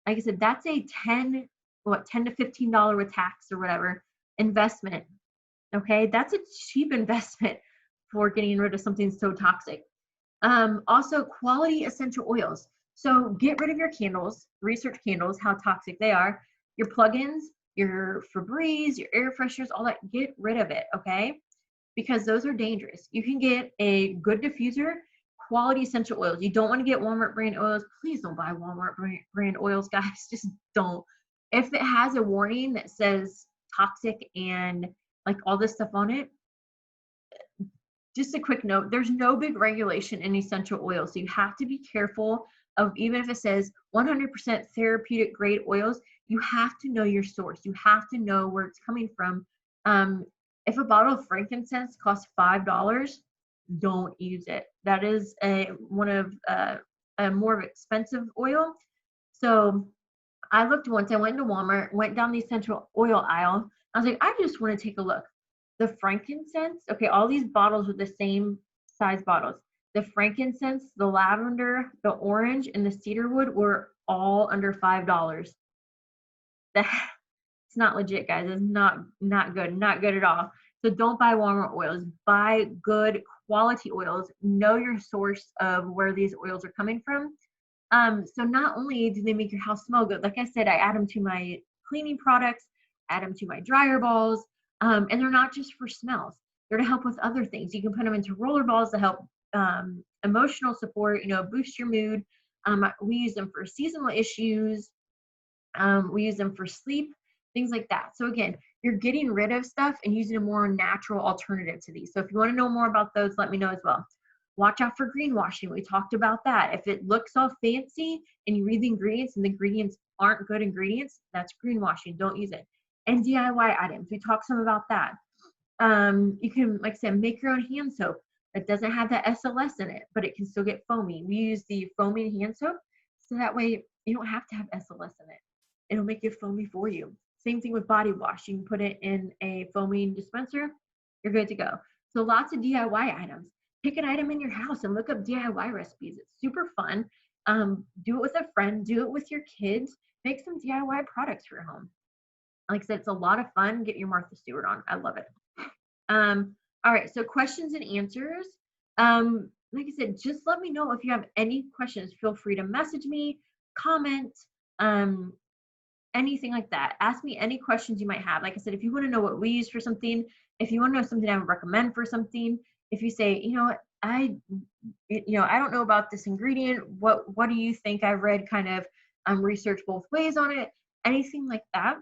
Like I said, that's a $10 to $15 with tax or whatever investment. Okay, that's a cheap investment for getting rid of something so toxic. Also, quality essential oils. So get rid of your candles, research candles, how toxic they are, your plugins, your Febreze, your air fresheners, all that, get rid of it, okay? Because those are dangerous. You can get a good diffuser, quality essential oils. You don't want to get Walmart brand oils. Please don't buy Walmart brand oils, guys. Just don't. If it has a warning that says toxic and like all this stuff on it, just a quick note, there's no big regulation in essential oils. So you have to be careful of, even if it says 100% therapeutic grade oils, you have to know your source. You have to know where it's coming from. If a bottle of frankincense costs $5, don't use it. That is a more expensive oil. So I looked once, I went into Walmart, went down the essential oil aisle. I was like, I just want to take a look. The frankincense, okay, all these bottles are the same size bottles. The frankincense, the lavender, the orange, and the cedarwood were all under $5. It's not legit, guys. It's not good, not good at all. So don't buy Walmart oils. Buy good quality oils. Know your source of where these oils are coming from. So not only do they make your house smell good, like I said, I add them to my cleaning products, add them to my dryer balls, and they're not just for smells. They're to help with other things. You can put them into roller balls to help emotional support, boost your mood. We use them for seasonal issues. We use them for sleep, things like that. So again, you're getting rid of stuff and using a more natural alternative to these. So if you want to know more about those, let me know as well. Watch out for greenwashing. We talked about that. If it looks all fancy and you read the ingredients and the ingredients aren't good ingredients, that's greenwashing. Don't use it. And DIY items. We talked some about that. You can, like I said, make your own hand soap that doesn't have that SLS in it, but it can still get foamy. We use the foaming hand soap, so that way you don't have to have SLS in it. It'll make it foamy for you. Same thing with body wash. You can put it in a foaming dispenser, you're good to go. So lots of DIY items. Pick an item in your house and look up DIY recipes. It's super fun. Do it with a friend, do it with your kids. Make some DIY products for your home. Like I said, it's a lot of fun. Get your Martha Stewart on. I love it. All right, so questions and answers. Like I said, just let me know if you have any questions. Feel free to message me, comment, anything like that. Ask me any questions you might have. Like I said, if you want to know what we use for something, if you want to know something I would recommend for something, if you say, you know what, I don't know about this ingredient. What do you think? I've read kind of research both ways on it. Anything like that,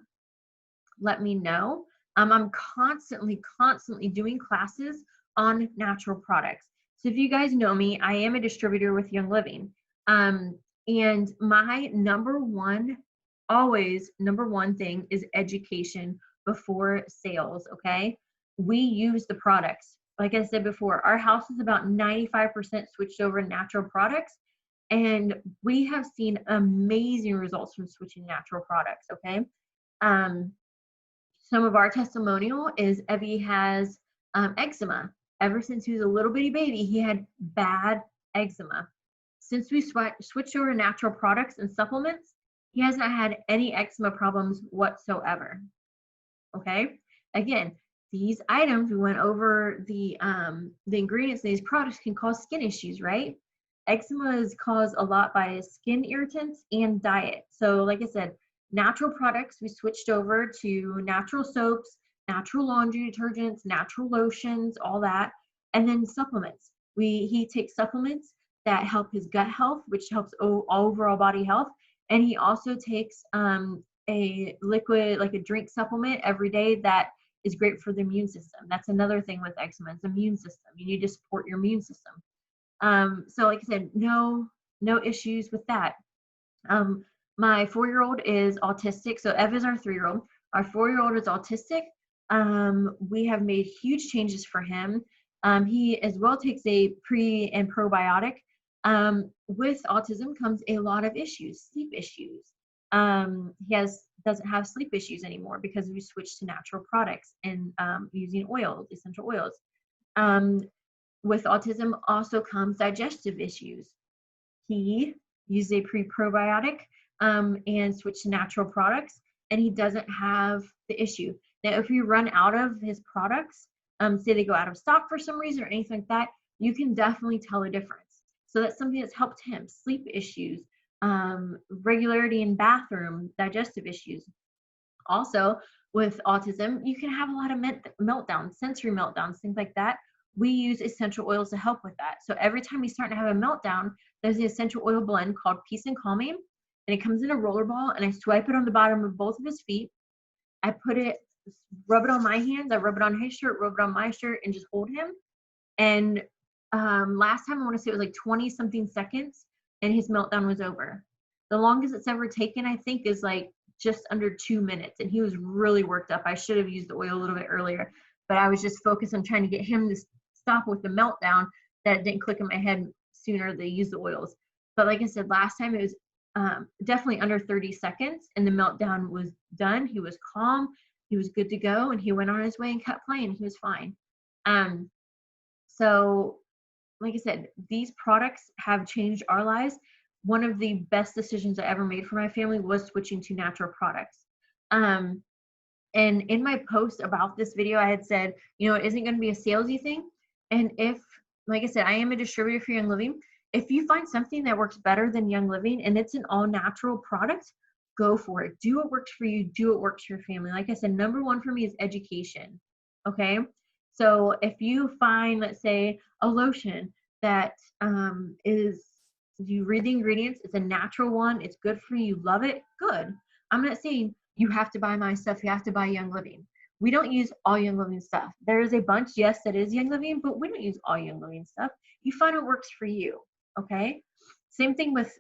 let me know. I'm constantly doing classes on natural products. So if you guys know me, I am a distributor with Young Living. And my number one thing is education before sales, okay? We use the products. Like I said before, our house is about 95% switched over to natural products, and we have seen amazing results from switching natural products, okay? Some of our testimonial is Evie has eczema. Ever since he was a little bitty baby, he had bad eczema. Since we switched over to natural products and supplements, he hasn't had any eczema problems whatsoever. Okay? Again, these items, we went over the ingredients in these products can cause skin issues, right? Eczema is caused a lot by skin irritants and diet. So like I said, natural products, we switched over to natural soaps, natural laundry detergents, natural lotions, all that. And then supplements. He takes supplements that help his gut health, which helps overall body health. And he also takes a liquid, like a drink supplement every day that is great for the immune system. That's another thing with eczema, it's immune system. You need to support your immune system. So like I said, no issues with that. My 4-year-old is autistic. So Ev is our 3-year-old. Our 4-year-old is autistic. We have made huge changes for him. He as well takes a pre and probiotic. With autism comes a lot of issues, sleep issues. He doesn't have sleep issues anymore because we switched to natural products and using oils, essential oils. With autism also comes digestive issues. He used a pre-probiotic and switched to natural products, and he doesn't have the issue. Now, if you run out of his products, say they go out of stock for some reason or anything like that, you can definitely tell a difference. So that's something that's helped him. Sleep issues, regularity in bathroom, digestive issues. Also, with autism, you can have a lot of meltdowns, sensory meltdowns, things like that. We use essential oils to help with that. So every time he's starting to have a meltdown, there's an essential oil blend called Peace and Calming, and it comes in a roller ball, and I swipe it on the bottom of both of his feet. I rub it on my hands, I rub it on his shirt, rub it on my shirt, and just hold him. And last time, I want to say it was like 20-something seconds, and his meltdown was over. The longest it's ever taken, I think, is like just under 2 minutes, and he was really worked up. I should have used the oil a little bit earlier, but I was just focused on trying to get him to stop with the meltdown. That didn't click in my head sooner they used the oils. But like I said, last time it was definitely under 30 seconds, and the meltdown was done. He was calm, he was good to go, and he went on his way and kept playing. He was fine. So like I said, these products have changed our lives. One of the best decisions I ever made for my family was switching to natural products. And in my post about this video, I had said, you know, it isn't going to be a salesy thing. And if, like I said, I am a distributor for Young Living. If you find something that works better than Young Living and it's an all natural product, go for it. Do what works for you. Do what works for your family. Like I said, number one for me is education. Okay. So if you find, let's say, a lotion that you read the ingredients, it's a natural one, it's good for you, love it, good. I'm not saying you have to buy my stuff, you have to buy Young Living. We don't use all Young Living stuff. There is a bunch, yes, that is Young Living, but we don't use all Young Living stuff. You find what works for you, okay? Same thing with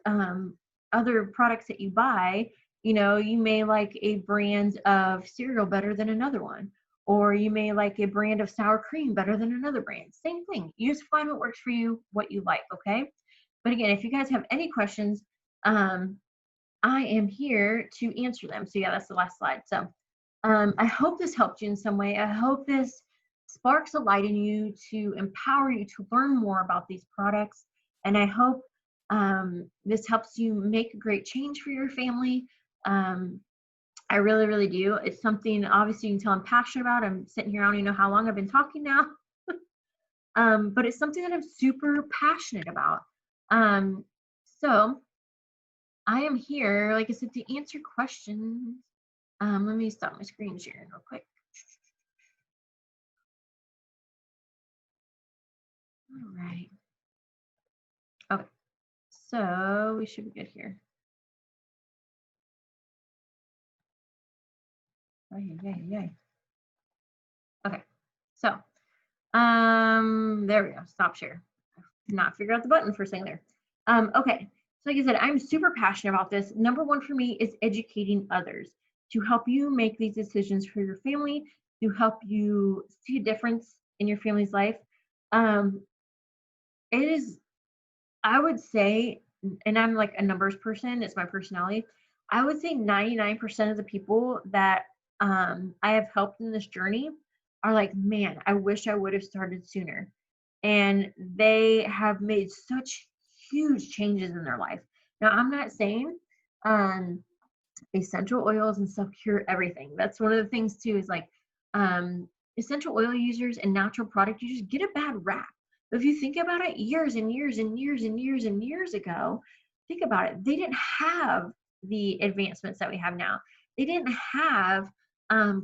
other products that you buy. You may like a brand of cereal better than another one, or you may like a brand of sour cream better than another brand. Same thing. You just find what works for you, what you like, okay? But again, if you guys have any questions, I am here to answer them. So yeah, that's the last slide. So I hope this helped you in some way. I hope this sparks a light in you to empower you to learn more about these products. And I hope this helps you make a great change for your family. I really, really do. It's something, obviously, you can tell I'm passionate about. I'm sitting here, I don't even know how long I've been talking now. But it's something that I'm super passionate about. So I am here, like I said, to answer questions. Let me stop my screen sharing real quick. All right. Okay, so we should be good here. Oh, yay. Okay, so there we go. Stop share. Did not figure out the button for saying there. Okay, so like I said, I'm super passionate about this. Number one for me is educating others to help you make these decisions for your family, to help you see a difference in your family's life. It is, I would say, and I'm like a numbers person, it's my personality. I would say 99% of the people that I have helped in this journey are like, man, I wish I would have started sooner. And they have made such huge changes in their life. Now, I'm not saying essential oils and stuff cure everything. That's one of the things too, is like essential oil users and natural product users get a bad rap. But if you think about it, years and years and years and years and years ago, think about it, they didn't have the advancements that we have now. They didn't have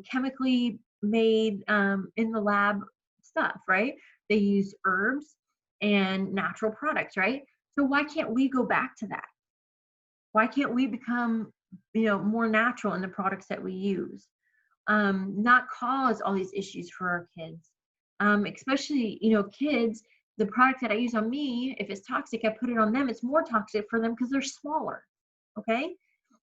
chemically made in the lab stuff, right? They used herbs and natural products, right? So why can't we go back to that? Why can't we become, more natural in the products that we use? Not cause all these issues for our kids. Especially, kids, the product that I use on me, if it's toxic, I put it on them. It's more toxic for them because they're smaller. Okay.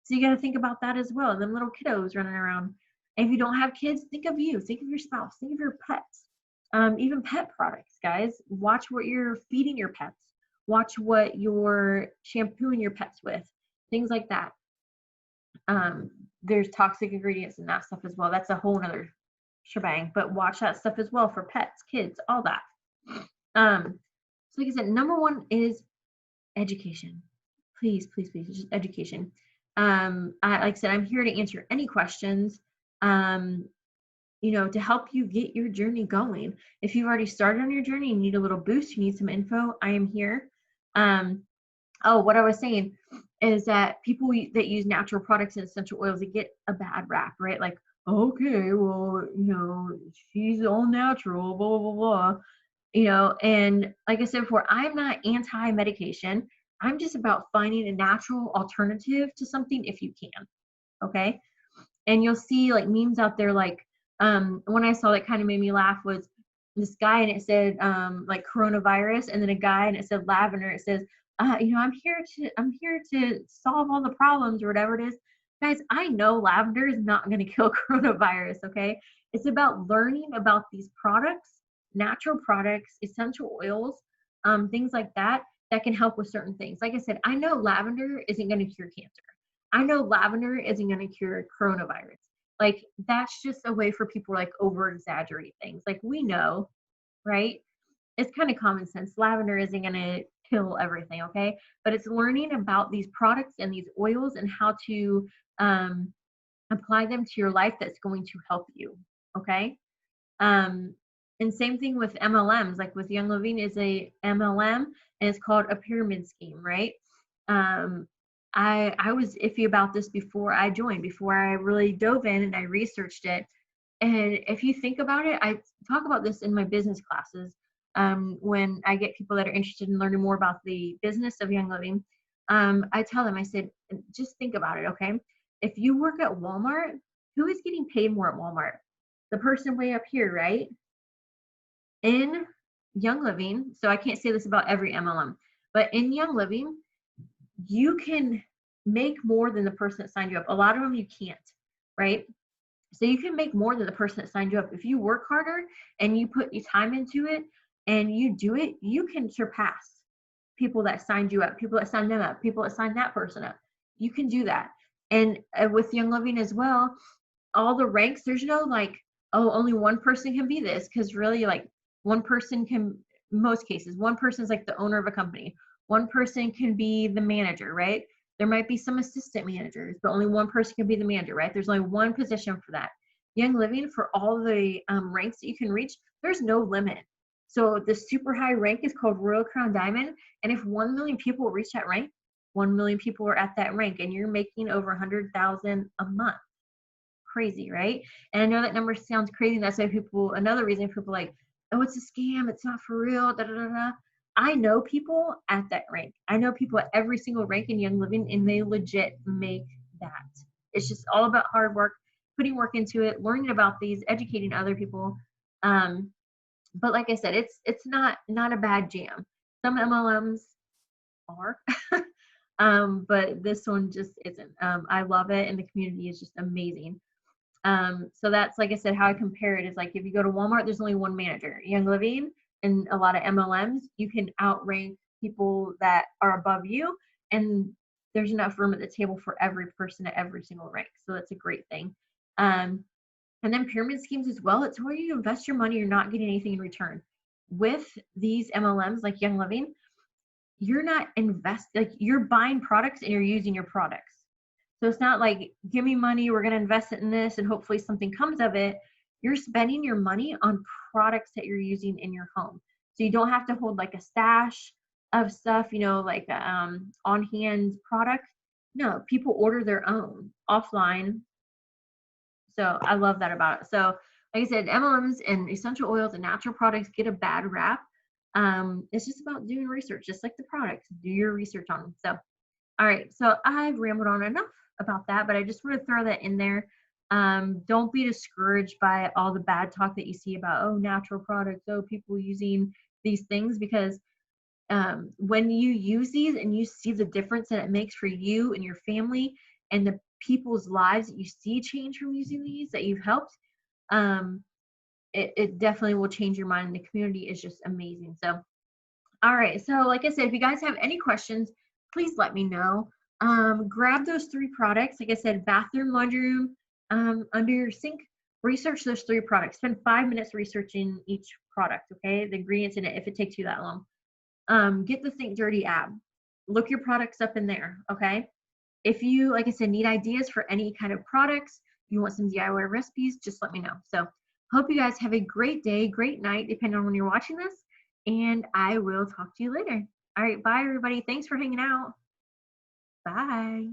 So you got to think about that as well. Them little kiddos running around. And if you don't have kids, think of you, think of your spouse, think of your pets. Even pet products, guys. Watch what you're feeding your pets. Watch what you're shampooing your pets with. Things like that. There's toxic ingredients in that stuff as well. That's a whole nother shebang, but watch that stuff as well for pets, kids, all that. So like I said, number one is education. Please, just education. Like I said, I'm here to answer any questions, to help you get your journey going. If you've already started on your journey and need a little boost, you need some info, I am here. What I was saying is that people that use natural products and essential oils, they get a bad rap, right? Like, okay, well, she's all natural, blah, blah, blah, blah. And like I said before, I'm not anti-medication. I'm just about finding a natural alternative to something if you can, okay? And you'll see like memes out there, like one I saw that kind of made me laugh was this guy and it said like coronavirus, and then a guy and it said lavender. It says, I'm here to solve all the problems or whatever it is. Guys, I know lavender is not going to kill coronavirus, okay? It's about learning about these products, natural products, essential oils, things like that can help with certain things. Like I said, I know lavender isn't going to cure cancer. I know lavender isn't going to cure coronavirus. Like, that's just a way for people to like over exaggerate things. Like, we know, right? It's kind of common sense. Lavender isn't going to kill everything, okay? But it's learning about these products and these oils and how to apply them to your life that's going to help you, okay? And same thing with MLMs, like with Young Living is a MLM, and it's called a pyramid scheme, right? I was iffy about this before I joined, before I really dove in and I researched it. And if you think about it, I talk about this in my business classes when I get people that are interested in learning more about the business of Young Living. I tell them, I said, just think about it, okay? If you work at Walmart, who is getting paid more at Walmart? the person way up here, right? In Young Living, so I can't say this about every MLM, but in Young Living, you can make more than the person that signed you up. A lot of them you can't, right? So you can make more than the person that signed you up. If you work harder and you put your time into it and you do it, you can surpass people that signed you up, people that signed them up, people that signed that person up. You can do that. And with Young Living as well, all the ranks, there's no like, oh, only one person can be this, because really like one person can, most cases, one person is like the owner of a company. One person can be the manager, right? There might be some assistant managers, but only one person can be the manager, right? There's only one position for that. Young Living, for all the ranks that you can reach, there's no limit. So the super high rank is called Royal Crown Diamond. And if 1 million people reach that rank, 1 million people are at that rank, and you're making over 100,000 a month. Crazy, right? And I know that number sounds crazy. And that's why people, another reason people are like, oh, it's a scam. It's not for real. Da, da, da, da. I know people at that rank. I know people at every single rank in Young Living, and they legit make that. It's just all about hard work, putting work into it, learning about these, educating other people. But like I said, it's not a bad jam. Some MLMs are, but this one just isn't. I love it, and the community is just amazing. So that's, like I said, how I compare it is like if you go to Walmart, there's only one manager. Young Living and a lot of MLMs, you can outrank people that are above you, and there's enough room at the table for every person at every single rank. So that's a great thing. And then pyramid schemes as well. It's where you invest your money, you're not getting anything in return. With these MLMs like Young Living, you're not like you're buying products and you're using your products. So it's not like, give me money, we're going to invest it in this and hopefully something comes of it. You're spending your money on products that you're using in your home. So you don't have to hold like a stash of stuff, like on hand product. No, people order their own offline. So I love that about it. So like I said, MLMs and essential oils and natural products get a bad rap. It's just about doing research, just like the products. Do your research on them. So, all right. So I've rambled on enough about that, but I just want to throw that in there. Don't be discouraged by all the bad talk that you see about, oh, natural products, oh, people using these things, because when you use these and you see the difference that it makes for you and your family and the people's lives that you see change from using these that you've helped, it definitely will change your mind. The community is just amazing. So, all right. So like I said, if you guys have any questions, please let me know. Grab those 3 products. Like I said, bathroom, laundry room, under your sink. Research those 3 products. Spend 5 minutes researching each product, okay? The ingredients in it, if it takes you that long. Get the Think Dirty app. Look your products up in there, okay? If you, like I said, need ideas for any kind of products, you want some DIY recipes, just let me know. So hope you guys have a great day, great night, depending on when you're watching this, and I will talk to you later. All right, bye everybody. Thanks for hanging out. Bye.